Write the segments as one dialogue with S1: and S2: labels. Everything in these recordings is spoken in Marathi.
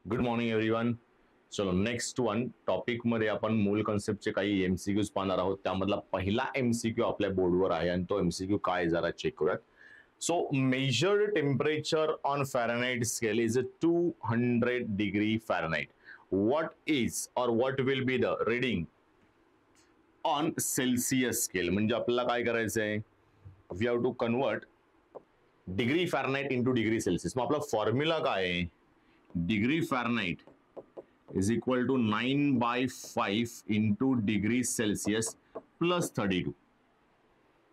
S1: Good morning everyone. चलो नेक्स्ट वन टॉपिक मध्ये आपण मूल कॉन्सेप्टचे काही एमसीक्यूज पाहणार आहोत. त्यामधला पहिला एमसीक्यू आपल्या बोर्डवर आहे आणि तो एमसीक्यू काय जरा चेक करूयात. So measured temperature on Fahrenheit scale is 200 degree Fahrenheit. What is or what will be the reading on Celsius scale. म्हणजे आपल्याला काय करायचं आहे, we have to convert degree Fahrenheit into degree Celsius. मग आपला फॉर्म्युला काय आहे, degree Fahrenheit is equal to 9/5 into degree Celsius plus 32.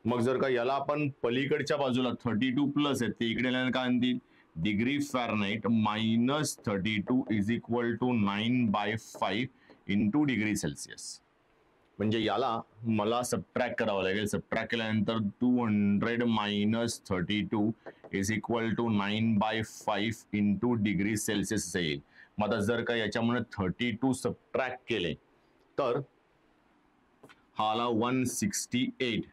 S1: मग जर का याला आपण पलीकडच्या बाजूला 32 प्लस आहे ते इकडे काय आणतील, degree Fahrenheit minus 32 is equal to 9/5 into degree Celsius. म्हणजे याला मला सबट्रॅक्ट करावं लागेल. सबट्रॅक्ट केल्यानंतर 200 minus 32 is equal to 9/5 into degree Celsius येईल. मग आता जर का याच्यामुळे 32 सबट्रॅक्ट केले तर हा आला 168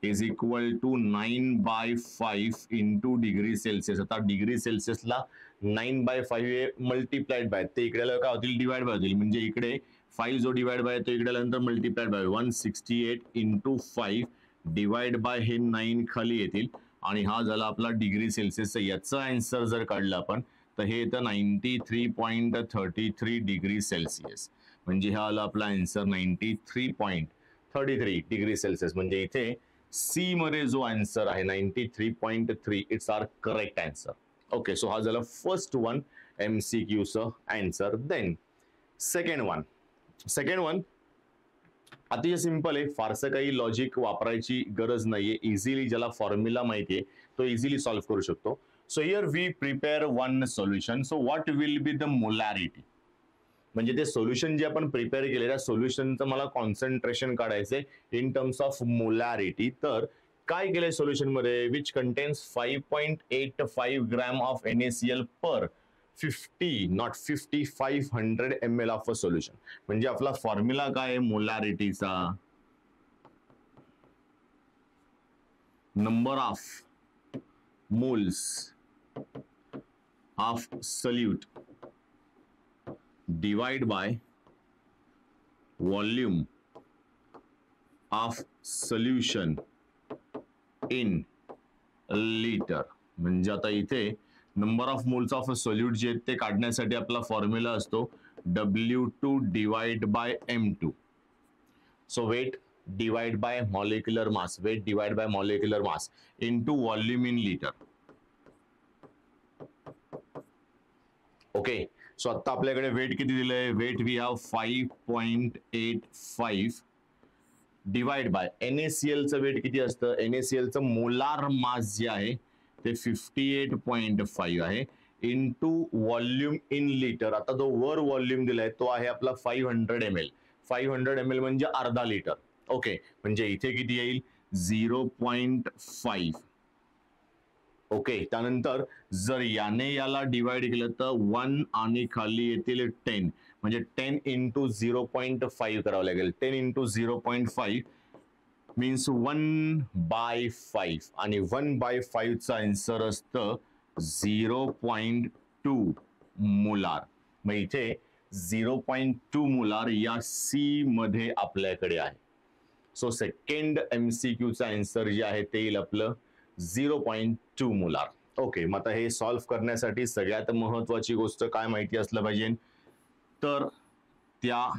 S1: is equal to 9/5 into degree Celsius. आता डिग्री सेल्सियसला 9/5 मल्टिप्लाइड बाय ते इकडे काय होतील, डिवाइड बाय होतील. म्हणजे इकडे 5 जो डिवाइड बाय तो इकडे नंतर multiplied by 168 into 5 divide by हे 9 खाली येतील आणि हा झाला आपला डिग्री सेल्सियस. याचा आन्सर जर काढला आपण तर हे येतं 93.33 डिग्री सेल्सियस. म्हणजे हा आला आपला आन्सर 93.33 डिग्री सेल्सियस. म्हणजे इथे सी मध्ये जो आन्सर आहे 93.3 it's are correct answer. Okay, so हा झाला फर्स्ट वन एमसीक्यू चा आन्सर. देन सेकंड वन अतिशय सिंपल आहे, फारसं काही लॉजिक वापरायची गरज नाहीये. इझिली ज्याला फॉर्म्युला माहितीये तो इझिली सॉल्व्ह करू शकतो. So here we prepare one solution. So what will be the molarity? म्हणजे ते सोल्युशन जे आपण प्रिपेअर केले त्या सोल्युशनचं मला कॉन्सन्ट्रेशन काढायचंय इन टर्म्स ऑफ मोलॅरिटी. तर काय केलंय सोल्युशन मध्ये, which contains 5.85 gram of NaCl per 50 not 50 500 ml of a solution. म्हणजे आपला फॉर्म्युला काय आहे मोलॅरिटीचा, number of moles of solute divide by volume of solution in liter. म्हणजे आता इथे number of moles of solute जे ते काढण्यासाठी आपला फॉर्म्युला असतो W2 divide by M2. So weight divide by molecular mass, weight divide by molecular mass into volume in litre. Okay, so आता आपल्याकडे वेट किती दिलंय, weight we have 5.85 divide by NaCl चं वेट किती असतं, NaCl चं मोलार मास जे आहे ते 58.5 आहे इनटू वॉल्यूम इन लिटर. आता जो वर वॉल्यूम दिलाय तो आहे आपला 500 ml. 500 ml म्हणजे अर्धा लिटर. ओके, म्हणजे इथे किती येईल 0.5. ओके, त्यानंतर जर याने याला डिवाइड केलं तर 1 आणि खाली येतील 10, म्हणजे 10 इंटू 0.5 करावं लागेल. 10 इंटू 0.5 मीन्स 1/5 आणि 1/5 चा आन्सर असतं 0.2 मोलार. मग इथे 0.2 मोलार या सी मध्ये आपल्याकडे आहे. सो सेकंड एमसीक्यू चा आन्सर जे आहे ते येईल आपलं 0.2 मोलार. ओके, मग आता हे सॉल्व्ह करण्यासाठी सगळ्यात महत्वाची गोष्ट काय माहिती असलं पाहिजे, तर त्या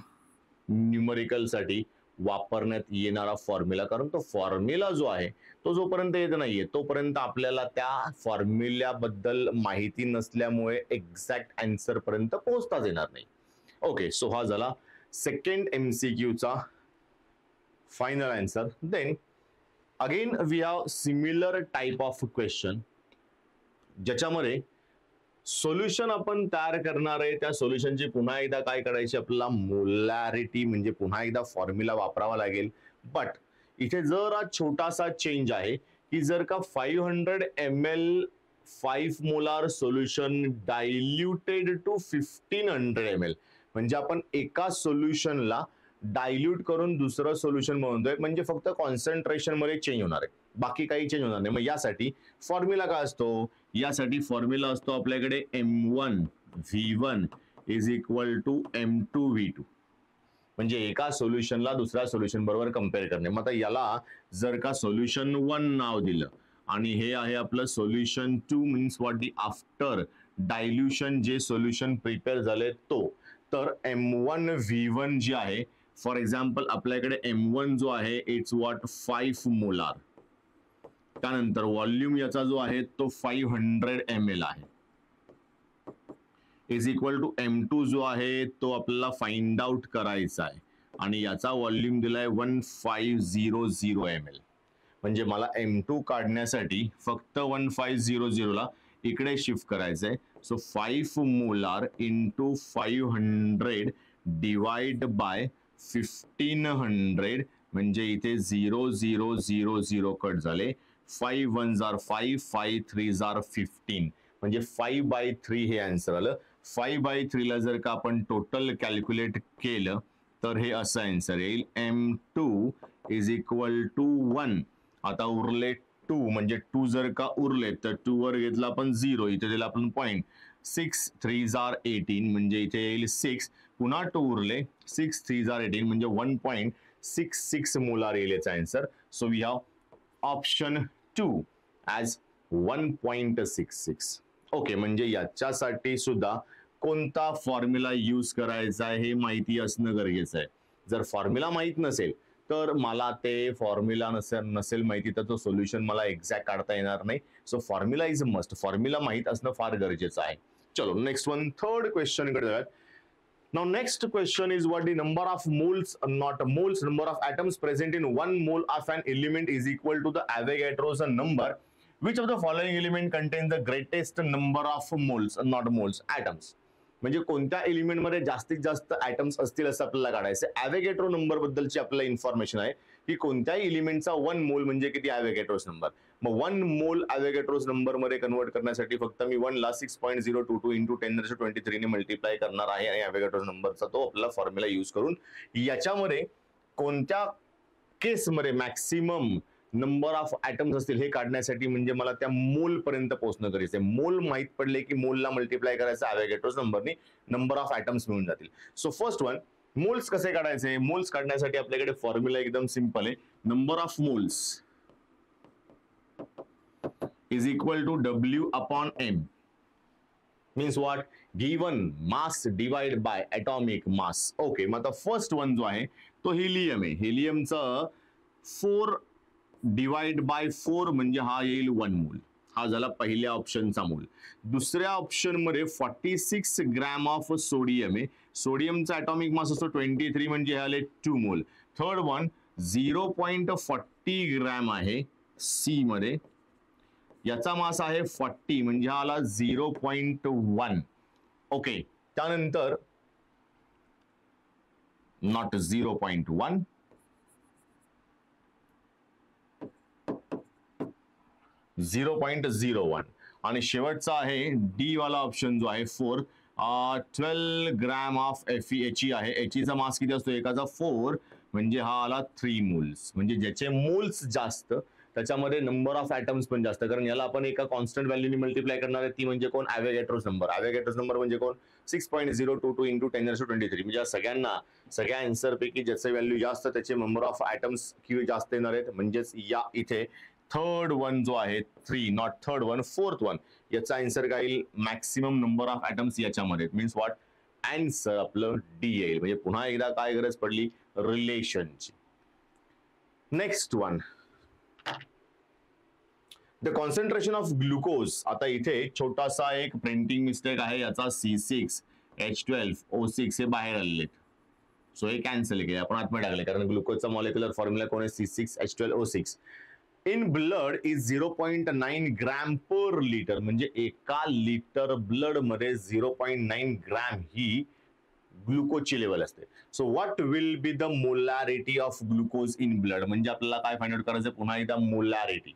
S1: न्यूमरिकल साठी वापरण्यात येणारा फॉर्म्युला. कारण तो फॉर्म्युला जो आहे तो जोपर्यंत येत नाहीये तोपर्यंत आपल्याला त्या फॉर्म्युल्याबद्दल माहिती नसल्यामुळे एक्झॅक्ट आन्सर पर्यंत पोहोचताच येणार नाही. ओके, सो हा झाला सेकंड एमसीक्यू चा final answer. Then again we have similar type of question ज्याच्यामध्ये सोल्युशन आपण तयार करणार आहे. त्या सोल्युशनची पुन्हा एकदा काय करायची, आपल्याला मोलॅरिटी म्हणजे पुन्हा एकदा फॉर्म्युला वापरावा लागेल. बट इथे जरा छोटासा चेंज आहे की जर का 500 ml 5 molar solution diluted to 1500 ml, म्हणजे आपण एका सोल्युशनला डायल्यूट करून दुसरं सोल्युशन बनवतोय. म्हणजे फक्त कॉन्सन्ट्रेशन मध्ये चेंज होणार आहे, बाकी काही चेंज होणार नाही. मग यासाठी फॉर्म्युला काय असतो, यासाठी फॉर्म्युला असतो आपल्याकडे M1 V1 is equal to M2V2. म्हणजे एका सोल्युशनला दुसऱ्या सोल्युशन बरोबर कम्पेअर करणे. मग आता याला जर का सोल्युशन 1 नाव दिलं आणि हे आहे आपलं solution 2 means what the after dilution जे सोल्युशन प्रिपेअर झाले तो, तर M1V1 जे आहे फॉर एक्झाम्पल आपल्याकडे M1 जो आहे इट्स व्हॉट 5 मोलार. त्यानंतर व्हॉल्यूम याचा जो आहे तो 500 ml आहे. इज इक्वल टू M2 जो आहे तो आपल्याला फाइंड आउट करायचा आहे आणि याचा व्हॉल्यूम दिलाय 1500 ml. म्हणजे मला M2 काढण्यासाठी फक्त 1500 ला इकडे शिफ्ट करायचंय. So 5 molar into 500 divide by 1500 म्हणजे इथे 0000 कट झाले. 5 1s are 5, 5 3s are 15 म्हणजे 5/3 हे आन्सर आलं. 5/3 ला जर का आपण टोटल कॅल्क्युलेट केलं तर हे असं आन्सर येईल M2 इज इक्वल टू 1. आता उरले 2 म्हणजे 2 जर का उरले तर 2 वर घेतला आपण 0, इथे दिला आपण पॉइंट. 6 3s are 18 म्हणजे इथे येईल 6. पुन्हा 2 उरले 6 3s are 18 म्हणजे 1.66 मोलार येईल याचा answer. So we have option 2 as 1.66. ओके, म्हणजे याच्यासाठी सुद्धा कोणता फॉर्म्युला यूज करायचा आहे हे माहिती असणं गरजेचं आहे. जर फॉर्म्युला माहित नसेल तर मला ते फॉर्म्युला नसेल माहिती तर तो सोल्युशन मला एक्झॅक्ट काढता येणार नाही. So formula is a must. Formula माहित असणं फार गरजेचं आहे. चलो नेक्स्ट वन, थर्ड क्वेश्चन कडे जाऊयात. Now next question is what the number of moles, not moles, number of atoms present in 1 mole of an element is equal to the Avogadro's number. Which of the following element contains the greatest number of moles, not moles, atoms? म्हणजे कोणत्या एलिमेंट मध्ये जास्तीत जास्त ॲटम्स असतील असं आपल्याला काढायचं. ॲव्होगॅड्रो नंबर बद्दलची आपल्याला इन्फॉर्मेशन आहे की कोणत्याही एलिमेंटचा 1 मोल म्हणजे किती ॲव्होगॅड्रोस नंबर. मग 1 मोल ॲव्होगॅड्रोस नंबर मध्ये कन्वर्ट करण्यासाठी फक्त मी 1 ला 6.022 इंटू 10⁻23 ने मल्टिप्लाय करणार आहे आणि ॲव्होगॅड्रोस नंबरचा तो आपला फॉर्म्युला यूज करून याच्यामध्ये कोणत्या केसमध्ये मॅक्सिमम नंबर ऑफ ॲटम्स असतील हे काढण्यासाठी म्हणजे मला त्या मोल पर्यंत पोहोचणं गरजेचं आहे. मोल माहित पडले की मोलला मल्टिप्लाय करायचं ॲव्होगॅड्रोस नंबरनी, नंबर ऑफ ॲटम्स मिळून जातील. सो फर्स्ट वन, मोल्स कसे काढायचे. मोल्स काढण्यासाठी आपल्याकडे फॉर्म्युला एकदम सिंपल आहे. Number of moles is equal to W/M. Means what, given mass divide by atomic mass. Okay, मग आता फर्स्ट वन जो आहे तो हिलियम आहे. हिलियमचं 4 डिवाइड बाय 4 म्हणजे हा येईल 1 मोल. हा झाला पहिल्या ऑप्शनचा मोल. दुसऱ्या ऑप्शन मध्ये 46 ग्रॅम ऑफ सोडियम आहे. सोडियमचा ॲटॉमिक मास असतो 23 म्हणजे हे आले 2 मोल. थर्ड वन 0.40 ग्रॅम आहे सी मध्ये, याचा मास आहे 40 म्हणजे हा आला 0.1. ओके, त्यानंतर नॉट 0.1 0.01 आणि शेवटचा आहे डी वाला ऑप्शन जो आहे 4 12 ग्रॅम ऑफ Fe आहे. Heचा मास किती असतो एकाचा 4 म्हणजे हा आला 3 मोल्स. म्हणजे ज्याचे मोल्स जास्त त्याच्यामध्ये नंबर ऑफ ॲटम्स पण जास्त, कारण याला आपण एका कॉन्स्टंट व्हॅल्यूने मल्टिप्लाय करणार आहे ती म्हणजे कोण, ॲव्होगॅड्रोस नंबर. ॲव्होगॅड्रोस नंबर म्हणजे कोण 6.022 इंटू 10⁻23 म्हणजे सगळ्या आन्सर पैकी ज्याचे व्हॅल्यू जास्त त्याचे नंबर ऑफ ॲटम्स किती जास्त येणार आहेत. म्हणजेच या इथे थर्ड वन जो आहे 3, not third one, fourth one, याचा आन्सर काय येईल, मॅक्सिमम नंबर ऑफ ॲटम्स याच्यामध्ये. मीन्स व्हॉट, आन्सर आपलं डी येईल. म्हणजे पुन्हा एकदा काय गरज पडली, रिलेशनची. Next one, the concentration of glucose. आता इथे छोटासा एक प्रिंटिंग मिस्टेक आहे, याचा C6H12O6 हे बाहेर आलेले. सो हे कॅन्सल केले आपण आतमध्ये टाकले, कारण ग्लुकोजचा मॉलिक्युलर फॉर्म्युला कोण आहे, C6H12O6. In blood is 0.9 gram per litre. म्हणजे एका लिटर ब्लड मध्ये 0.9 ग्रॅम ही ग्लुकोजची लेवल असते. So what will be the molarity of glucose in blood. म्हणजे आपल्याला काय फाइंड आउट करायचं, पुन्हा एकदा मोलॅरिटी.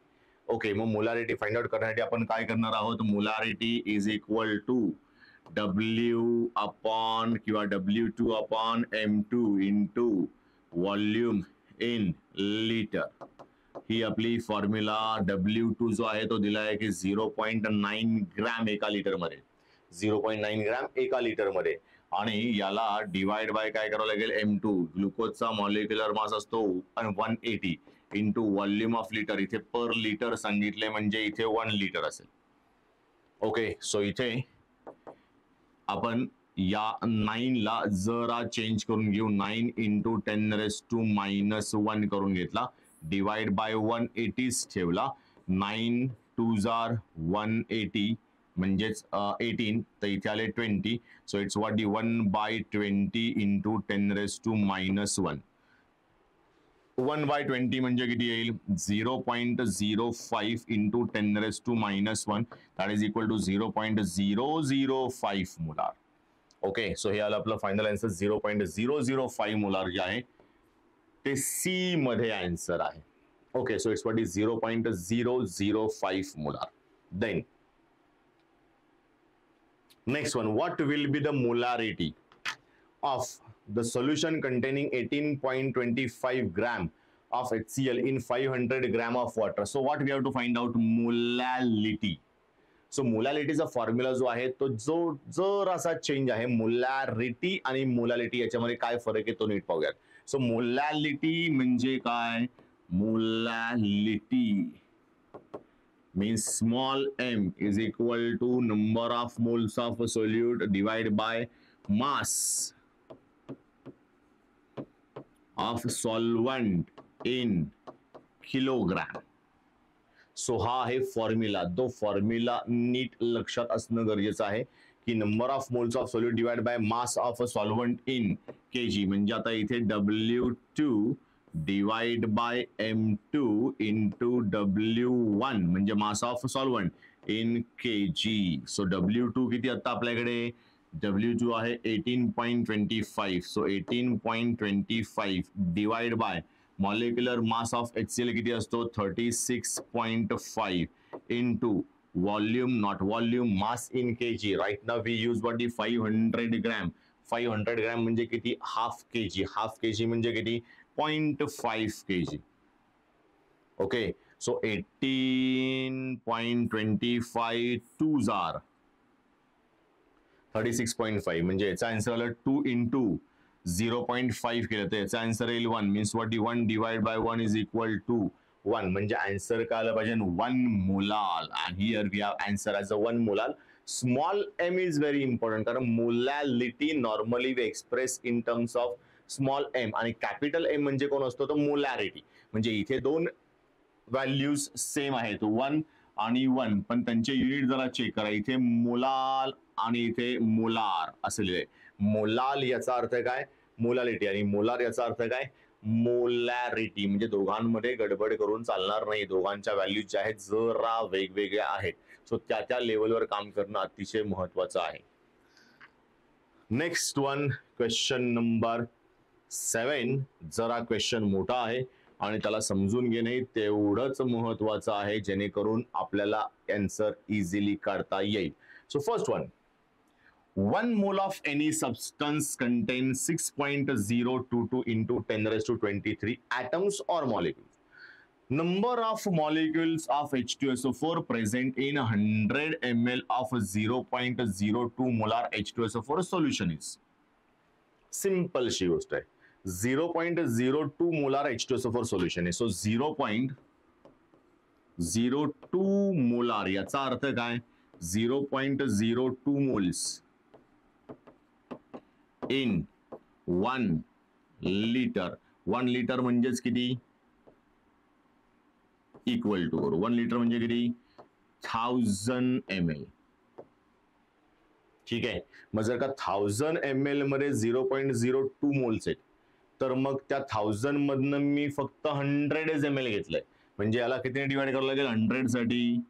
S1: ओके, मग मोलॅरिटी फाइंड आउट करण्यासाठी आपण काय करणार आहोत, molarity is equal to W upon किंवा W2 upon M2 into volume in litre. ही आपली फॉर्म्युला. W2 जो आहे तो दिला आहे की 0.9 ग्रॅम एका लिटर मध्ये. 0.9 ग्रॅम एका लिटरमध्ये. आणि याला डिवाइड बाय काय करावं लागेल, M2 ग्लुकोजचा मॉलिक्युलर मास असतो 180 इंटू व्हॉल्यूम ऑफ लिटर. इथे पर लिटर सांगितले म्हणजे इथे 1 लिटर असेल. ओके, सो इथे आपण या 9 ला जरा चेंज करून घेऊ. 9 इंटू 10⁻⁻1 करून घेतला, डिवाइड बाय 180 ठेवला. 9 2s are 180 म्हणजेच 18, तर इथे आले 20. So it's what 1/20 into 10⁻⁻1. 1/20 म्हणजे किती येईल, 0.05 into 10⁻⁻1, that is equal to 0.005 molar. Okay, so हे आलं आपलं फायनल आन्सर. 0.005 मोलार जे आहे ते सी मध्ये आन्सर आहे. Okay, so it's what is 0.005 molar. Then next one, what will be the molarity of the solution containing 18.25 gram of HCl in 500 gram of water? So what we have to find out, molality. So molality चा फॉर्म्युला जो आहे तो जरासा चेंज आहे. मोलॅरिटी आणि मोलॅलिटी याच्यामध्ये काय फरक आहे तो नीट पाहूयात. सो मोलॅलिटी म्हणजे काय, molality means small m is equal to number of moles of a solute divided by mass of solvent in kilogram. So हा आहे फॉर्म्युला. तो फॉर्म्युला नीट लक्षात असणं गरजेचं आहे की number of moles of solute divide by mass of a solvent in KG. म्हणजे आता इथे W2 divide by M2 into W1 म्हणजे mass of solvent in kg. So W2 किती आता आपल्याकडे, W2 आहे 18.25. So 18.25 divide by molecular mass of HCl किती असतो 36.5 into volume, not volume, mass in kg. Right now we use what 500 gram. 500 gram म्हणजे किती, हाफ केजी. हाफ केजी म्हणजे किती, 0.5 kg. Okay, so 18.25 2s are 36.5 म्हणजे याचा आन्सर आला 2 इंटू 0.5 केलं तर याचा आन्सर येईल 1. Means what 1 divide by 1 is equal to 1. म्हणजे आन्सर काय आलं पाहिजे, 1 molal. And here we have answer as a 1 molal. Small m is very important कारण molality normally we express in terms of small m आणि कॅपिटल M म्हणजे कोण असतो तर मोलॅरिटी. म्हणजे इथे दोन व्हॅल्यूज सेम आहेत 1 आणि 1, पण त्यांचे युनिट जरा चेक करा. इथे मोलाल आणि इथे मोलार असं लिहिलंय. मोलाल याचा अर्थ काय, मोलॅलिटी, आणि मोलार याचा अर्थ काय, मोलॅरिटी. म्हणजे दोघांमध्ये गडबड करून चालणार नाही. दोघांच्या व्हॅल्यूज ज्या आहेत जरा वेगवेगळ्या आहेत. सो त्या लेवलवर काम करणं अतिशय महत्वाचं आहे. Next one, question number 7. जरा क्वेश्चन मोठा आहे आणि त्याला समजून घेणे तेवढंच महत्वाचं आहे जेणेकरून आपल्याला आन्सर इझिली काढता येईल. So first one, 1 mole of any substance contains 6.022 into 10⁻23 atoms or molecules. Number of molecules of H2SO4 present in 100 ml of 0.02 molar H2SO4 solution is. Simple शी गोष्ट आहे. 0.02 मोलार H2SO4 सोल्युशन आहे. सो 0.02 मोलार याचा अर्थ काय, 0.02 मोल्स इन 1 लिटर. 1 लिटर म्हणजेच किती, इक्वल टू 1 लिटर म्हणजे किती 1000 ml. ठीक आहे. मग जर का 1000 ml मध्ये 0.02 मोल्स आहेत तर मग त्या 1000 मधनं मी फक्त 100 ml घेतलंय. म्हणजे याला कितीने डिवाइड करावं लागेल, 100 साठी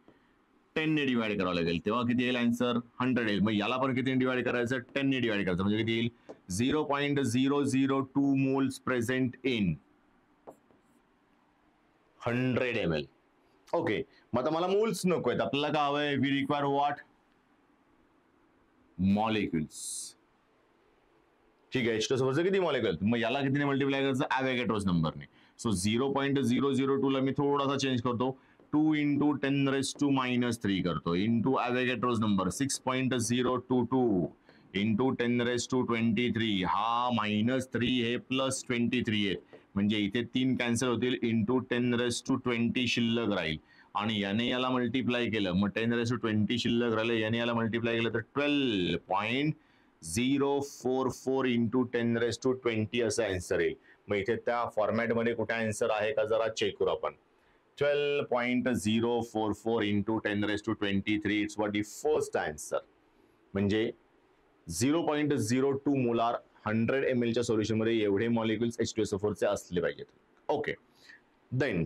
S1: 10 ने डिवाइड करावं लागेल. तेव्हा किती येईल आन्सर, 100 येईल. मग याला पण कितीने डिवाइड करायचं, 10 ने डिवाइड करायचं. म्हणजे किती येईल, 0.002 moles present in 100 ml. Okay, मग आता मला मोल्स नको आहेत. आपल्याला काय हवंय, वी रिक्वायर व्हॉट, मॉलिक्युल्स. ठीक आहे. H2SO4 किती मॉलिक्युल, मग याला कितीने मल्टिप्लाय करायचं, ॲव्होगॅड्रोस नंबरने. सो 0.002 ला मी थोडासा चेंज करतो, 2 इंटू 10⁻³ करतो इंटू ॲव्होगॅड्रोज नंबर 6.022 इंटू 10⁻23 हा -3 हे +23 आहे म्हणजे इथे 3 कॅन्सल होतील इंटू 10⁻20 शिल्लक राहील आणि याने याला मल्टिप्लाय केलं मग 10⁻20 शिल्लक राहिले याने याला मल्टिप्लाय केलं तर 12.044 इंटू 10⁻20 असं आन्सर येईल. मग इथे त्या फॉर्मॅटमध्ये कुठे आन्सर आहे का जरा चेक करू आपण. 12.044 into 10⁻23 it's what the first answer. म्हणजे 0.02 मोलार 100 ml च्या सोल्युशन मध्ये एवढे मॉलिक्युल्स H2SO4 चे असले पाहिजेत. Okay, then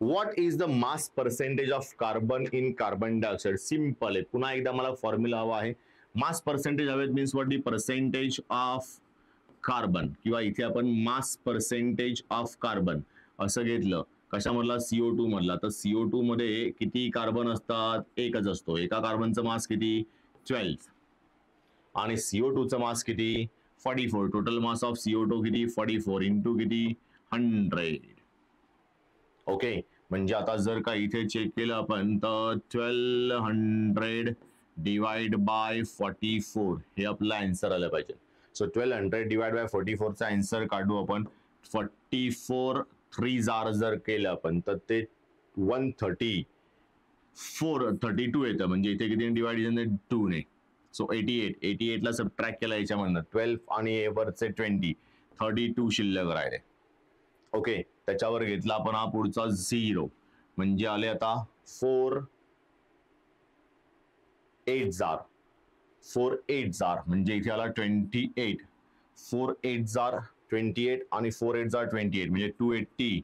S1: what is the mass percentage of carbon in carbon dioxide. Simple आहे. पुन्हा एकदा मला फॉर्म्युला हवा आहे. मास पर्सेंटेज हवेत means what the percentage of carbon किंवा इथे आपण मास पर्सेंटेज ऑफ कार्बन असं घेतलं कशामधला CO2 मधला तर CO2 मध्ये किती कार्बन असतात एकच असतो. एका कार्बनचं मास किती 12 आणि CO2 चा मास किती 44. टोटल मास ऑफ CO2 किती 44 इंटू किती 100. ओके, म्हणजे आता जर का इथे चेक केलं आपण तर 1200 डिवाइड बाय 44 हे आपला आन्सर आलं पाहिजे. सो 1200 डिवाइड बाय 44 चा आन्सर काढू आपण. 44 3 जर केलं आपण तर ते 132 येतं म्हणजे इथे किती डिवाइड 2 ने. सो 88 ला सबट्रॅक्ट केला याच्यामधनं 12 आणि वरचे 20 32 शिल्लक राहिले. ओके, त्याच्यावर घेतला आपण हा पुढचा 0 म्हणजे आले आता 4 8 म्हणजे इथे आला 28. 4 8 28 आणि 4 8 28 म्हणजे 280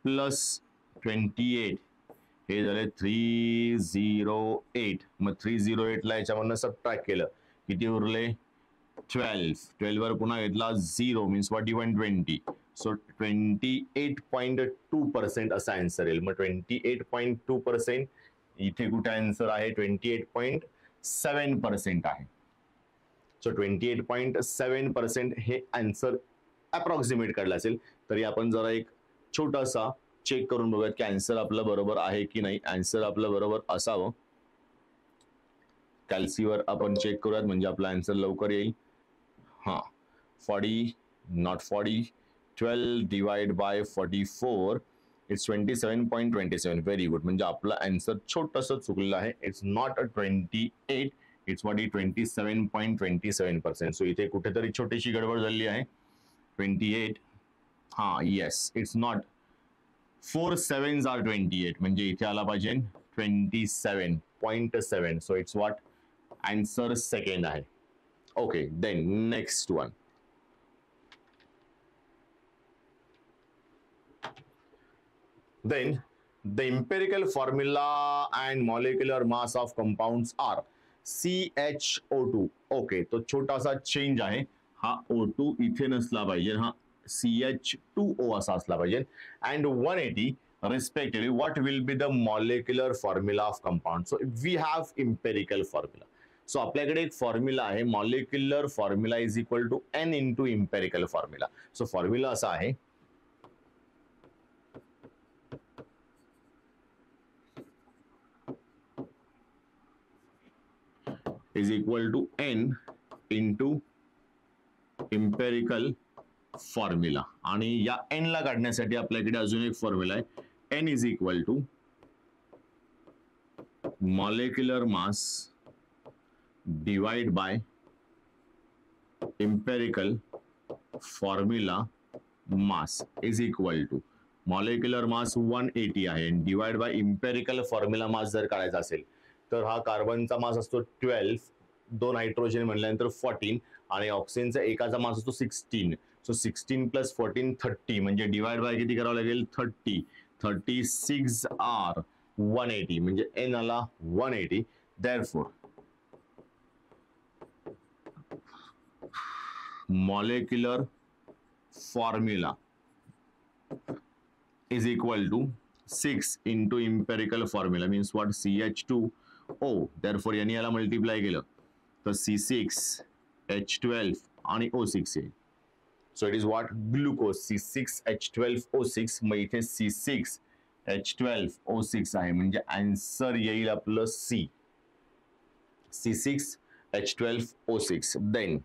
S1: प्लस 28 हे झाले 308. मग 308 ला याच्यामधनं सबट्रॅक्ट केलं किती उरले 12 वर पुन्हा घेतला 0 मीन्स व्हॉट 120. सो 28.2% असा आन्सर येईल. मग 28.2% इथे कुठे आन्सर आहे 28.7% आहे. सो 28.7% हे आन्सर अप्रॉक्सिमेट काढलं असेल तरी आपण जरा एक छोटासा चेक करून बघूयात की आन्सर आपलं बरोबर आहे की नाही. आन्सर आपलं बरोबर असावं. कॅल्सीवर आपण चेक करूयात म्हणजे आपला आन्सर लवकर येईल. हां 40 not 40 12 divide by 44 it's 27.27. Very good. म्हणजे आपला आन्सर छोटंसं चुकलेलं आहे. It's not 28 it's what 27.27%. So इथे कुठेतरी छोटीशी गडबड झाली आहे. 28 हां yes it's not 4 7s are 28 म्हणजे इथे आला पाहिजे 27.7. So it's what answer second आहे. Okay, then next one. Then the empirical formula and molecular mass of compounds are CHO2. Okay, तो छोटासा चेंज आहे. हा O2 इथे नसला पाहिजे, हा CH2O असा असला पाहिजे. And 180 respectively what will be the molecular formula of compound. So we have empirical formula. So आपल्याकडे एक फॉर्म्युला आहे. Molecular formula is equal to N into empirical formula. So formula असा आहे is equal to N into empirical formula. आणि या N ला काढण्यासाठी आपल्याकडे अजून एक फॉर्म्युला आहे. N is equal to molecular mass divide by empirical formula mass is equal to molecular mass 180 आहे and divide by empirical formula mass जर काढायचा असेल तर हा कार्बनचा मास असतो 12, 2 नायट्रोजन म्हणल्यानंतर 14 आणि ऑक्सिजनचा एकाचा मास असतो 16. सो 16 प्लस 14 30 म्हणजे डिवाइड बाय किती करावं लागेल 30. 36 आर 180 म्हणजे N आला 180. Therefore molecular formula is equal to 6 into empirical formula means what CH2O. therefore याने याला मल्टिप्लाय केलं तर C6H12 आणि O6 येईल. So it is what glucose C6H12O6. मग इथे C6 H12O6 आहे, म्हणजे आन्सर येईल आपलं C, C6H12O6. Then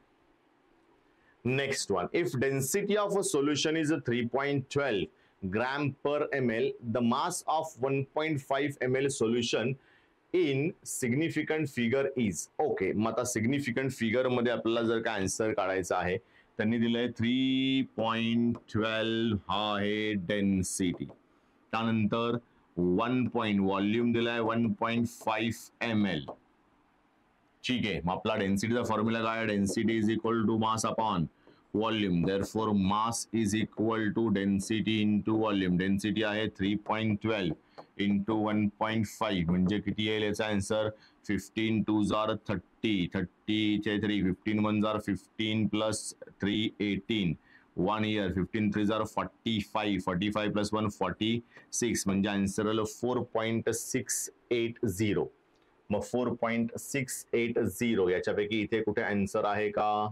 S1: next one, if density of a solution is a 3.12 gram per ml, the mass of 1.5 ml solution in significant figure is. Okay, मग आता significant figure मध्ये आपल्याला जर का आन्सर काढायचा आहे, त्यांनी दिलंय 3.12 हा आहे डेन्सिटी, त्यानंतर 1 पॉइंट व्हॉल्यूम दिलाय 1.5 ml. ठीक आहे, मग आपला डेन्सिटीचा फॉर्म्युला काय आहे? Density is equal to mass upon volume, therefore mass is equal to density into volume. Density आहे 3.12 इंटू 1.5 म्हणजे किती येईल याचा आन्सर? 15 2 जार 30, 30 चे 3, 15 1 जार 15 प्लस 3 18, 1 year, 15 3 जार 45, 45 प्लस 1 46 म्हणजे आन्सर आलं 4.680. मग 4.680 याच्यापैकी इथे कुठे आन्सर आहे का?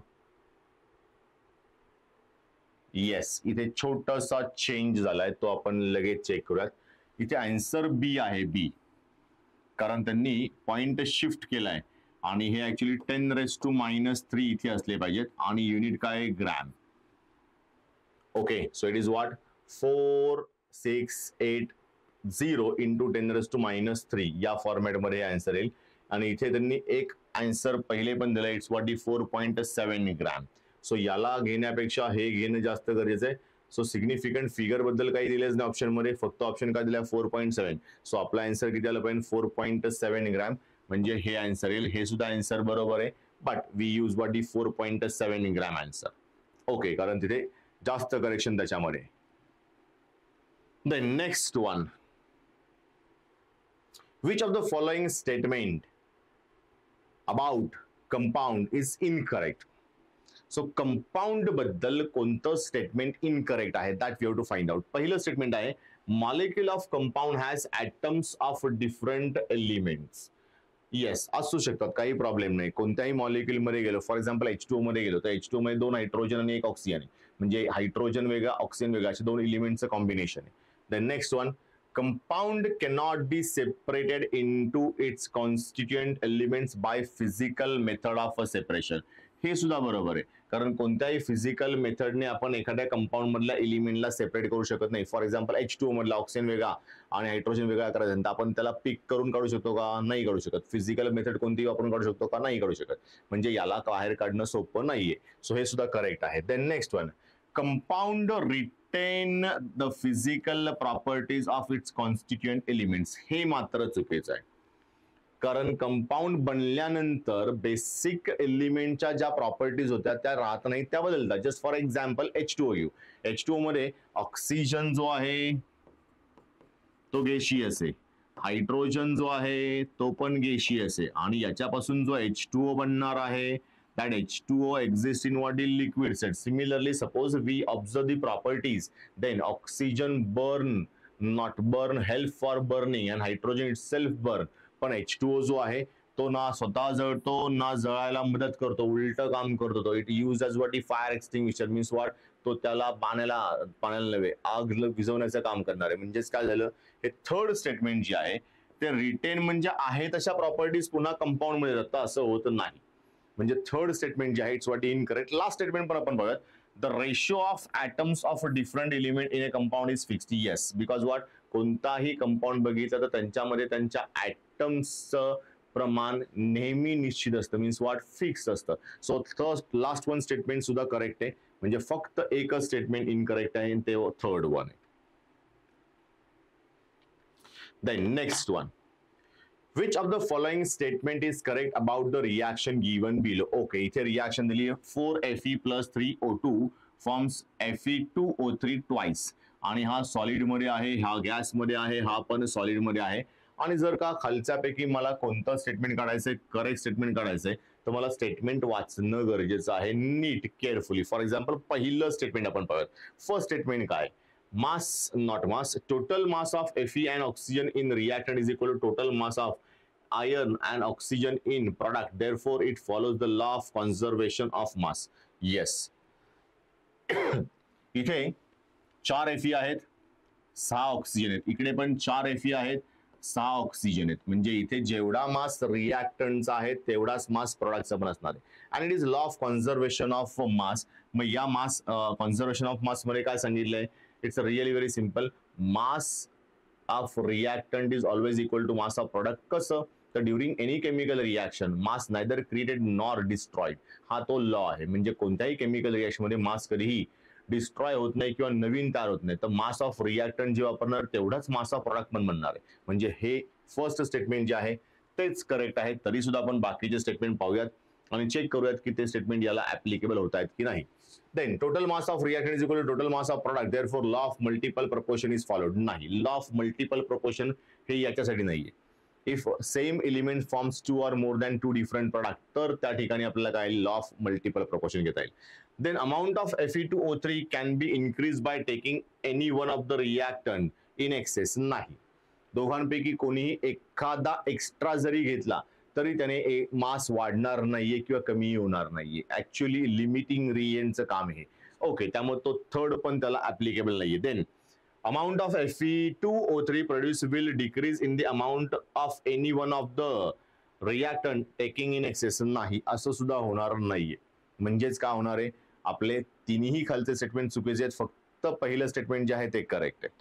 S1: येस, इथे छोटासा चेंज झालाय, तो आपण लगेच चेक करूयात. इथे आन्सर बी आहे, बी, कारण त्यांनी पॉइंट शिफ्ट केलाय आणि हे ऍक्च्युली 10⁻³ इथे असले पाहिजेत आणि युनिट काय? Gram. Okay, so it is what? 4680 into 10⁻³ या फॉर्मॅटमध्ये आन्सर येईल. आणि इथे त्यांनी एक आन्सर पहिले पण दिलं, इट्स व्हॉट? 4.7 ग्रॅम. सो याला घेण्यापेक्षा हे घेणं जास्त गरजेचं आहे. सो सिग्निफिकंट फिगर बद्दल काही दिलेच नाही ऑप्शन मध्ये, फक्त ऑप्शन काय दिलाय? 4.7. सो आपला आन्सर किती आलं पाहिजे? 4.7 ग्रॅम, म्हणजे हे आन्सर येईल. हे सुद्धा आन्सर बरोबर आहे, but we use what? 4.7 gram answer. Okay, कारण तिथे जास्त करेक्शन त्याच्यामध्ये. The next one, which of the following statement about compound is incorrect? So compound बद्दल कोणतं स्टेटमेंट इनकरेक्ट आहे? That we have to find out. पहिलं स्टेटमेंट आहे, molecule of compound has atoms of different elements. Yes, असू शकतात, काही प्रॉब्लेम नाही. कोणत्याही मॉलिक्युल मध्ये गेलो, फॉर एक्झाम्पल H2O मध्ये गेलो तर H2O मध्ये 2 हायड्रोजन आणि 1 ऑक्सिजन आहे, म्हणजे हायड्रोजन वेगळा ऑक्सिजन वेगळा, असे 2 एलिमेंटचं कॉम्बिनेशन आहे. The next one, compound cannot be separated into its constituent elements by physical method of a separation. हे सुद्धा बरोबर आहे, कारण कोणत्याही फिजिकल मेथडने आपण एखाद्या कंपाऊंड मधल्या एलिमेंटला सेपरेट करू शकत नाही. फॉर एक्झाम्पल H2O मधला ऑक्सिजन वेगळा आणि हायड्रोजन वेगळा करायचं तर आपण त्याला पिक करून काढू शकतो का? नाही काढू शकत. फिजिकल मेथड कोणती वापरून काढू शकतो का? नाही काढू शकत. म्हणजे याला बाहेर काढणं सोपं नाहीये. सो हे सुद्धा करेक्ट आहे. Then next one, compound retain the physical properties of its constituent elements. हे मात्र चुकीचं आहे, कारण कंपाऊंड बनल्यानंतर बेसिक एलिमेंटच्या ज्या प्रॉपर्टीज होत्या त्या राहत नाहीत, त्या बदलतात. जस्ट फॉर एक्झाम्पल H2O घेऊ. H2O मध्ये ऑक्सिजन जो आहे तो गेशियस आहे, हायड्रोजन जो आहे तो पण गेशियस आहे, आणि याच्यापासून जो H2O बनणार आहे that H2O exists in what? In liquid state. Similarly, suppose we observe the properties, then oxygen burn, not burn, help for burning, and hydrogen itself burn. पण H2O जो आहे तो ना स्वतः जळतो ना जळायला मदत करतो, उलट काम करतो. तो it use as what? Fire extinguisher. Means what? तो त्याला पाण्याला नव्हे, आग विझवण्याचं काम करणार आहे. म्हणजेच काय झालं? हे थर्ड स्टेटमेंट जे आहे ते रिटेन म्हणजे आहे तशा प्रॉपर्टीज पुन्हा कंपाऊंड मध्ये जातात, असं होत नाही. म्हणजे थर्ड स्टेटमेंट जे आहे it's what? Incorrect. Last statement पण आपण बघूयात. The ratio of atoms of different element in a compound is fixed. Yes, because what? कोणताही कंपाऊंड बघितलं तर त्यांच्यामध्ये त्यांच्या ॲटम्सचं प्रमाण नेहमी निश्चित असतं. Means what? फिक्स असतं. सो लास्ट वन स्टेटमेंट सुद्धा करेक्ट आहे, म्हणजे फक्त एकच स्टेटमेंट इनकरेक्ट आहे, ते थर्ड वन आहे. Then next one, which of the following statement is correct about the reaction given below? Okay, इथे रिएक्शन दिली आहे, 4Fe plus 3O2 forms Fe2O3 twice, आणि हा सॉलिड मध्ये आहे, हा गॅस मध्ये आहे, हा पण सॉलिड मध्ये आहे. आणि जर का खालच्यापैकी मला कोणतं स्टेटमेंट काढायचंय, करेक्ट स्टेटमेंट काढायचंय, तर मला स्टेटमेंट वाचणं गरजेचं आहे नीट, केअरफुली. फॉर एक्झाम्पल पहिलं स्टेटमेंट आपण पाहूयात. फर्स्ट स्टेटमेंट काय? mass, not mass, total mass of Fe and oxygen in reactant is equal to total mass of iron and oxygen in product. Therefore, it follows the law of conservation of mass. Yes. इथे 4 Fe आहेत, 6 ऑक्सिजन आहेत, इकडे पण 4 Fe आहेत, 6 ऑक्सिजन आहेत. म्हणजे इथे जेवढा मास रिॲक्टंटचा आहे तेवढाच मास प्रोडक्टचा पण असणार आहे. आणि it is law of conservation of mass. मग या मास कन्झर्वेशन ऑफ मास मध्ये काय सांगितलंय? It's really very simple. Mass of reactant is always equal to mass of product. कसं? तर during any chemical reaction mass neither created nor destroyed, हा तो लॉ आहे. म्हणजे कोणत्याही केमिकल रिॲक्शन मध्ये मास कधीही डिस्ट्रॉय होत नाही किंवा नवीन तयार होत नाही. तर मास ऑफ रिॲक्टंट जे वापरणार तेवढाच मास ऑफ प्रोडक्ट पण बनणार आहे. म्हणजे हे फर्स्ट स्टेटमेंट जे आहे तेच करेक्ट आहे. तरी सुद्धा आपण बाकीचे स्टेटमेंट पाहूयात आणि चेक करूयात की ते स्टेटमेंट याला ऍप्लिकेबल होत आहेत की नाही. Then total mass of reactant is equal to total mass of product, therefore law of multiple proportion is followed. नाही, लॉ ऑफ मल्टिपल प्रपोर्शन हे याच्यासाठी नाहीये. If same element forms 2 or more than 2 different product, तर त्या ठिकाणी आपल्याला काय लॉ ऑफ मल्टिपल प्रपोर्शन घेता येईल. Then amount of Fe2O3 can be increased by taking any one of the reactant in excess. नाही, दोघांपैकी कोणीही एखादा एक्स्ट्रा जरी घेतला तरी त्याने मास वाढणार नाहीये किंवा कमी होणार नाहीये. ऍक्च्युअली लिमिटिंग रिएंटचं काम आहे. ओके, त्यामुळे तो थर्ड पण त्याला ऍप्लिकेबल नाहीये. Then amount of Fe2O3 produced will decrease in the amount of any one of the reactant taking in excess. नाही, असं सुद्धा होणार नाहीये. म्हणजेच काय होणार आहे? आपले तिन्ही खालचे स्टेटमेंट चुकीचे आहेत, फक्त पहिलं स्टेटमेंट जे आहे ते करेक्ट आहे.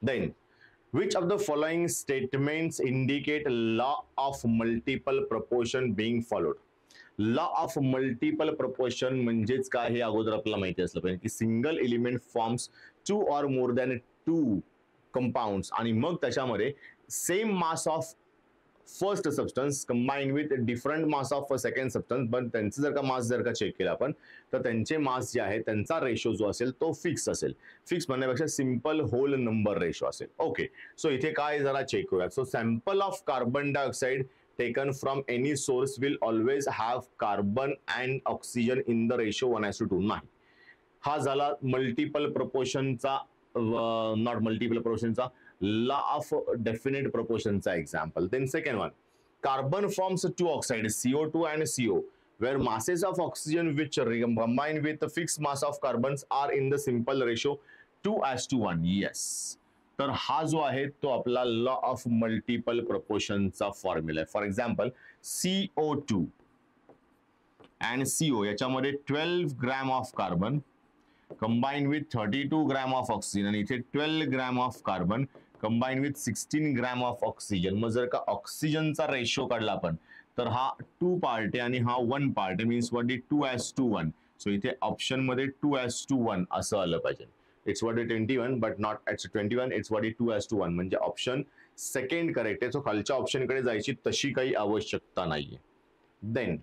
S1: Then which of the following statements indicate law of multiple proportion being followed? Law of multiple proportion म्हणजेच काय हे अगोदर आपल्याला माहिती असलं पाहिजे की single element forms 2 or more than 2 compounds आणि मग त्याच्यामध्ये same mass of first substance combine with different mass of second substance. पण त्यांचं जर का मास जर का चेक केला आपण तर त्यांचे मास जे आहे त्यांचा रेशो जो असेल तो फिक्स असेल. फिक्स म्हणण्यापेक्षा सिंपल होल नंबर रेशो असेल. ओके, सो इथे काय जरा चेक करूया. So sample of carbon dioxide taken from any source will always have carbon and oxygen in the ratio 1:2. नाही, हा झाला मल्टिपल प्रपोर्शनचा, नॉट मल्टिपल प्रपोर्शनचा, लॉ ऑफ डेफिनेट प्रपोर्शनचा example. Then second one, carbon forms 2 oxide CO2 and CO where masses of oxygen which combine with the fixed mass of carbons are in the simple ratio 2:1. yes, तर हा जो आहे तो आपला लॉ ऑफ मल्टिपल प्रपोर्शनचा फॉर्म्युला आहे. For example CO2 and CO याच्यामध्ये 12 gram of carbon combine with 32 gram of oxygen आणि इथे 12 gram of carbon combine with 16 gram of oxygen. मग जर का ऑक्सिजनचा रेशो काढला आपण तर हा 2 पार्ट आहे आणि हा 1 पार्ट आहे. Means what is 2:1. सो इथे ऑप्शन मध्ये 2:1 असं आलं पाहिजे. It's what is 21 but not it's 21, it's what is 2:1. म्हणजे ऑप्शन सेकंड करेक्ट आहे. सो खालच्या ऑप्शन कडे जायची तशी काही आवश्यकता नाहीये. Then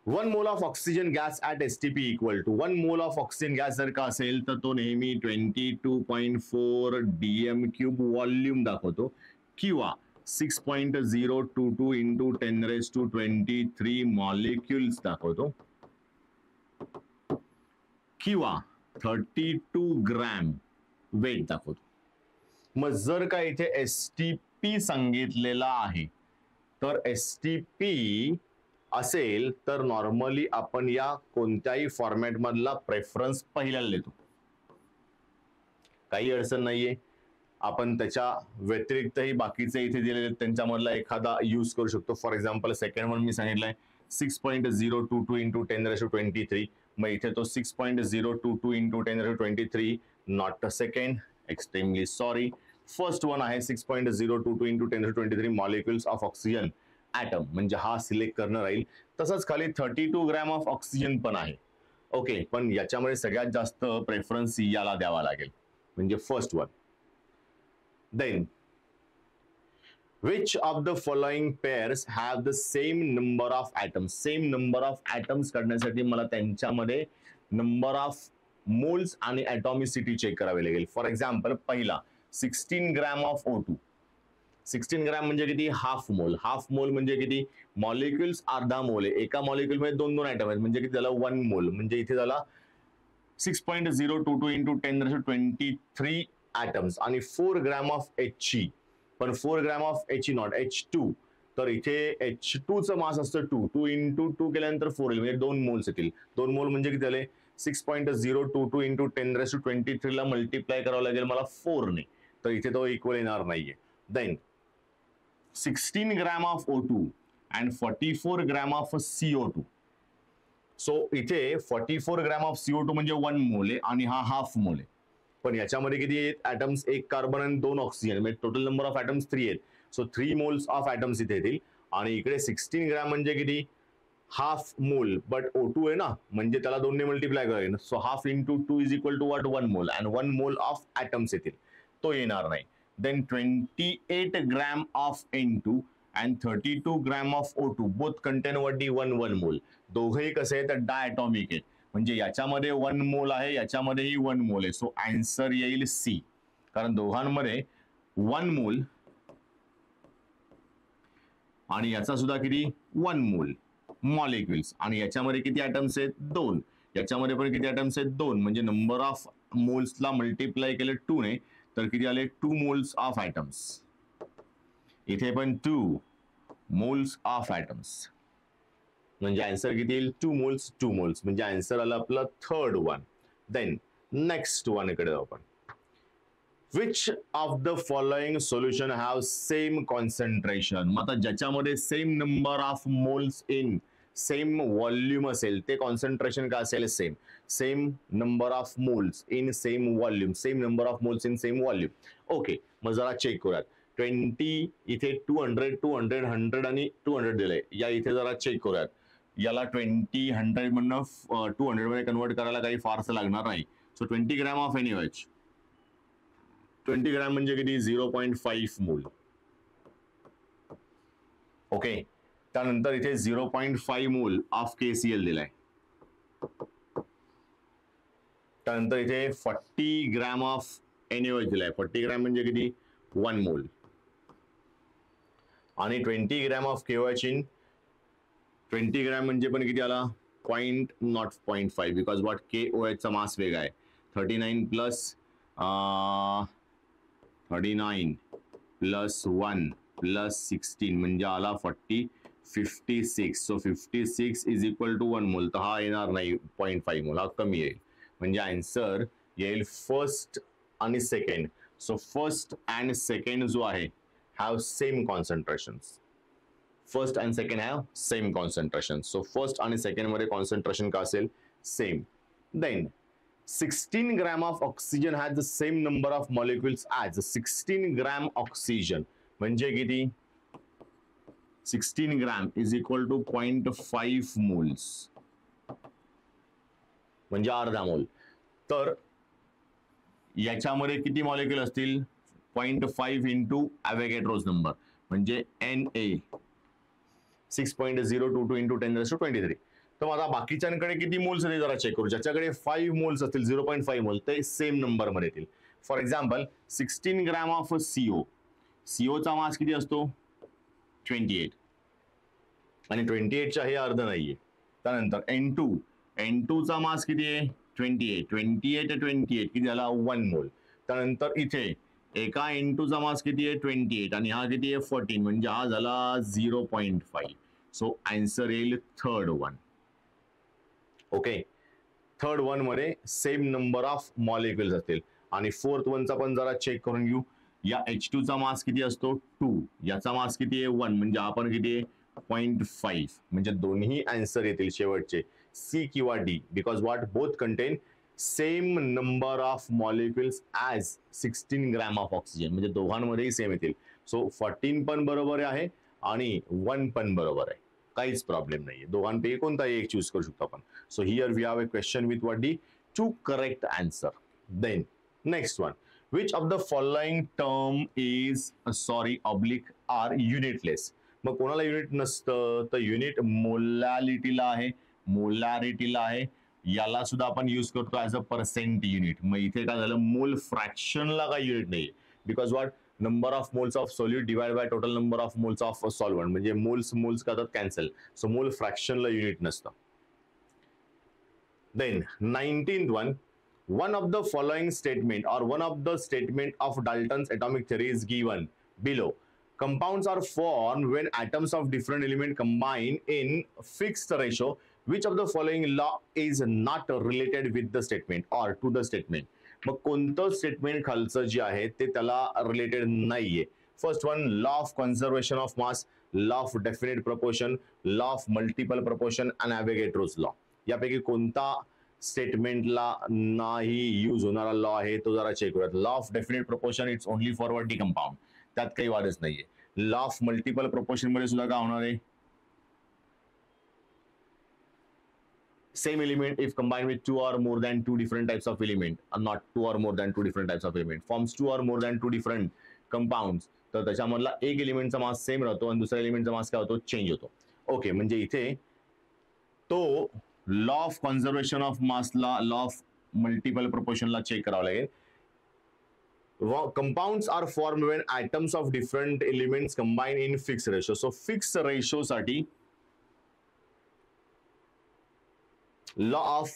S1: 1 mole of oxygen gas at STP equal to 1 mole of oxygen gas जर का असेल तर तो नेहमी 22.4 DM³ व्हॉल्यूम दाखवतो किंवा 6.022 into 10⁻23 मॉलिक्युल्स दाखवतो किंवा 32 ग्रॅम वेट दाखवतो. मग जर का इथे STP सांगितलेला आहे तर STP असेल तर नॉर्मली आपण या कोणत्याही फॉर्मॅट मधला प्रेफरन्स पहिल्याला देतो. काही अडचण नाहीये. आपण त्याच्या व्यतिरिक्तही बाकीचे इथे दिलेले त्यांच्यामधला एखादा यूज करू शकतो. फॉर एक्झाम्पल सेकंड वन मी सांगितलंय 6.022 into 10⁻23. मग इथे तो 6.022 into 10⁻23 not a second, extremely sorry. First one आहे 6.022 into 10⁻23 molecules of oxygen atom, म्हणजे हा सिलेक्ट करणं राहील. तसंच खाली 32 ग्रॅम ऑफ ऑक्सिजन पण आहे. ओके, पण याच्यामध्ये सगळ्यात जास्त प्रेफरन्स याला द्यावा लागेल, म्हणजे first one. Then which of the following pairs have the same number of atoms? Same number of atoms करण्यासाठी मला त्यांच्यामध्ये नंबर ऑफ मोल्स आणि ॲटॉमिसिटी चेक करावी लागेल. फॉर एक्झाम्पल पहिला 16 ग्रॅम ऑफ O2. 16 ग्रॅम म्हणजे किती? Half mole. हाफ मोल म्हणजे किती? मॉलिक्युल्स अर्धा मोल आहे. एका मॉलिक्युल मध्ये 2 ॲटम आहेत म्हणजे किती झाला? 1 मोल. म्हणजे इथे झाला 6.022 into 10⁻23 ॲटम्स आणि 4 ग्रॅम ऑफ H. पण 4 gram of H not H2. तर इथे H2चं मास असतं 2 into 2 केल्यानंतर 4 येईल म्हणजे 2 मोल्स येतील. 2 मोल म्हणजे किती झाले? 6.022 इंटू 10⁻23 ला मल्टिप्लाय करावं लागेल मला 4 ने, तर इथे तो इक्वल येणार नाहीये. Then 16 gram of O2 and 44 gram of CO2. So इथे 44 ग्रॅम ऑफ CO2 म्हणजे 1 मोल आहे आणि हा हाफ मोल आहे. पण याच्यामध्ये किती आहेत ऍटम्स, 1 कार्बन आणि 2 ऑक्सिजन, म्हणजे टोटल नंबर ऑफ ऍटम्स 3 आहेत. सो 3 मोल्स ऑफ ऍटम्स इथे येतील. आणि इकडे 16 ग्रॅम म्हणजे किती, हाफ मोल, बट O2 आहे ना, म्हणजे त्याला 2 ने मल्टिप्लाय करेन. So half into 2 is equal to what, 1 mole, and 1 mole of atoms येतील, तो येणार नाही. Then 28 gram of N2 and 32 gram of O2 both contain वरती 1 मोल. दोघेही कसे आहेत, डायटॉमिक आहेत, म्हणजे याच्यामध्ये 1 मोल आहे, याच्यामध्येही 1 मोल आहे. सो आन्सर येईल सी, कारण दोघांमध्ये 1 मोल आणि याचा सुद्धा किती 1 मोल मॉलिक्युल्स, आणि याच्यामध्ये किती ॲटम्स आहेत 2, याच्यामध्ये पण किती ॲटम्स आहेत 2, म्हणजे नंबर ऑफ मोल्सला मल्टिप्लाय केलं 2 ने तर किती आले 2 मोल्स ऑफ ॲटम्स. इथे पण 2 मोल्स ऑफ ॲटम्स, म्हणजे आन्सर किती येईल 2 मोल्स 2 मोल्स, म्हणजे आन्सर आलं आपलं third one. Then next one इकडे आपण, which of the following solution have same concentration. मग आता ज्याच्यामध्ये same number of moles in same volume असेल ते कॉन्सन्ट्रेशन काय असेल, same number of moles in same volume, same number of moles in same volume. Okay, मग जरा चेक करूयात. 20 इथे 200 200 100 आणि 200 दिलंय, या इथे जरा चेक करूयात. याला 20 100 मधनं 200 मध्ये कन्वर्ट करायला काही फारसं लागणार नाही. So 20 gram of NaOH, 20 gram म्हणजे किती 0.5 मोल. ओके, त्यानंतर इथे 0.5 मोल ऑफ KCl दिलाय. त्यानंतर इथे 40 ग्रॅम ऑफ NaOH दिलाय. 40 ग्रॅम म्हणजे किती 1 मोल, आणि 20 gram of KOH in 20 gram म्हणजे पण किती आला 0.5, बिकॉज वॉट KOH चा मास वेगळा आहे. 39 प्लस 39 प्लस 1 प्लस 16 म्हणजे आला 40, 56. सो 56 इज इक्वल टू 1 मोल, तर हा येणार नाही 0.5 मोल, हा कमी येईल, म्हणजे आन्सर येईल फर्स्ट आणि second. So first and second जो आहे have same concentrations. First and second have same concentrations. So first and second मध्ये concentration का असेल same. Then 16 gram of oxygen has the same number of molecules as 16 gram oxygen म्हणजे किती 16 gram is equal to 0.5 moles, म्हणजे अर्धा मोल. तर याच्यामध्ये किती मॉलिक्युल असतील 0.5 इंटू ॲव्होगॅड्रोज नंबर म्हणजे Na 6.022 इंटू 10⁻23. तर आता बाकीच्यांकडे किती मोल्स आहेत जरा चेक करू. ज्याच्याकडे 5 मोल्स असतील 0.5 मोल ते सेम नंबर मध्ये येतील. For example 16 gram of CO चा मास किती असतो 28, आणि 28च्या हे अर्ध नाहीये. त्यानंतर N2 चा मास किती आहे 28 किती झाला 1 मोल. त्यानंतर इथे एका N2 चा मास किती आहे 28 आणि हा किती आहे 14, म्हणजे हा झाला 0.5. सो आन्सर येईल third one. Okay, third one मध्ये सेम नंबर ऑफ मॉलिक्युल्स असतील. आणि फोर्थ वनचा पण जरा चेक करून घेऊ. या H2 चा मास किती असतो 2, याचा मास किती आहे 1, म्हणजे हा पण किती आहे 0.5, म्हणजे दोन्ही आन्सर येतील शेवटचे C किंवा D, because what both content same number of molecules as 16 gram of oxygen, म्हणजे दोघांमध्येही सेम येतील. सो 14 पण बरोबर आहे आणि 1 पण बरोबर आहे, काहीच प्रॉब्लेम नाहीये. दोघांपैकी कोणताही एक चूज करू शकतो आपण. So here we have a question with what D 2 correct answer. Then next one, which of the following term is are unitless. मग कोणाला युनिट नसतं तर युनिट मोलॅरिटीला आहे. याला सुद्धा आपण यूज करतो ऍज अ पर्सेंट युनिट. मग इथे काय झालं मोल फ्रॅक्शनला काही युनिट नाही, because what number of moles of solute divide by total number of moles of solvent, म्हणजे मोल्स करतात कॅन्सल. सो मोल फ्रॅक्शनला युनिट नसतं. Then 19th one of the following statement or one of the statement of Dalton's atomic theory is given below. Compounds are formed when atoms of different element combine in fixed ratio which of the following law is not related with the statement or to the statement. मग कोणतं स्टेटमेंट खालचं जे आहे ते त्याला रिलेटेड नाहीये. First one, law of conservation of mass, law of definite proportion, law of multiple proportion आणि ॲव्होगॅड्रोज लॉ. यापैकी कोणता स्टेटमेंटला नाही यूज होणारा लॉ आहे तो जरा चेक करूयात. Law of definite proportion it's only for वर्टी कंपाऊंड, त्यात काही वादच नाहीये. लॉ ऑफ मल्टिपल प्रपोर्शन मध्ये सुद्धा काय होणार आहे, same element if combined with two or more than two different types of element, not two or more than two different types of element, forms two or more than two different compounds. तर त्याच्यामधला एक एलिमेंटचा मास सेम राहतो आणि दुसऱ्या एलिमेंटचा मास काय होतो, चेंज होतो. ओके, म्हणजे इथे तो लॉ ऑफ कन्झर्वेशन ऑफ मासला लॉ ऑफ मल्टिपल प्रपोर्शनला चेक करावं लागेल. Compounds are formed when atoms of different elements combine in fixed ratio. So fixed ratio साठी लॉ ऑफ,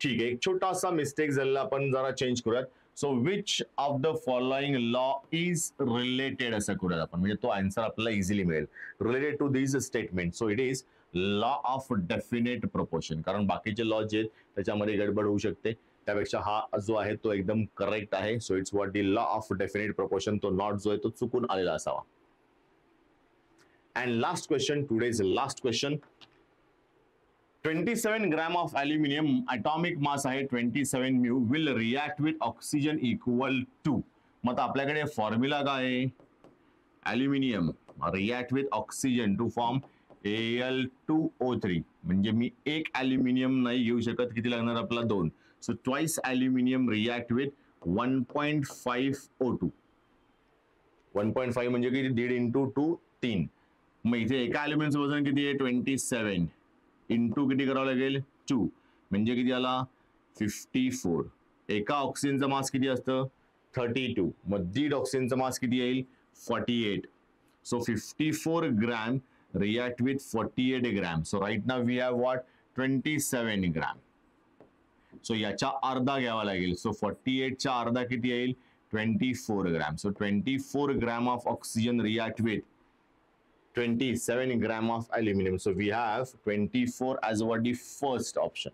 S1: ठीक आहे, एक छोटासा मिस्टेक झालेला, आपण जरा चेंज करूयात. So which of the following law is related असं करूयात आपण, म्हणजे तो आन्सर आपल्याला इझिली मिळेल. Related to this statement, so it is law of definite proportion. कारण बाकीचे लॉ जे त्याच्यामध्ये गडबड होऊ शकते, त्यापेक्षा हा जो आहे तो एकदम करेक्ट आहे. So it's what the law of definite proportion. तो नॉट जो आहे तो चुकून आलेला असावा. And last question, today's last question. 27 gram of aluminium, atomic mass आहे 27 म्यू, will react with oxygen equal to. मग आपल्याकडे फॉर्म्युला काय आहे, aluminium react with oxygen to form Al2O3. म्हणजे मी एक अल्युमिनियम नाही घेऊ शकत, किती लागणार आपल्याला, 2. So twice aluminium react with 1.5 O2. 1.5 म्हणजे किती, 1.5 × 2 3. मग इथे एका अल्युमिनियमचं वजन किती आहे, 27 इंटू किती करावं लागेल, 2, म्हणजे किती आला, 54. एका ऑक्सिजनचा मास किती असतं, 32. मग दीड ऑक्सिजनचा मास किती येईल, 48. So 54 gram react with 48 gram. So right now we have what, 27 gram. So याच्या अर्धा घ्यावा लागेल. सो 48 चा अर्धा किती येईल, 24 gram. So 24 gram of oxygen react with 27 gram of aluminum. So we have 24 as what the first option.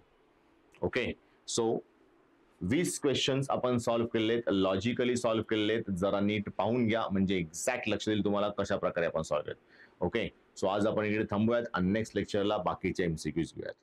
S1: Okay, so 20 questions आपण सॉल्व्ह केलेत, लॉजिकली सॉल्व्ह केलेत. जरा नीट पाहून घ्या, म्हणजे एक्झॅक्ट लक्ष देईल तुम्हाला कशा प्रकारे आपण सॉल्व्ह केलं. ओके, सो आज आपण इकडे थांबूयात आणि नेक्स्ट लेक्चरला बाकीचे MCQs घेऊयात.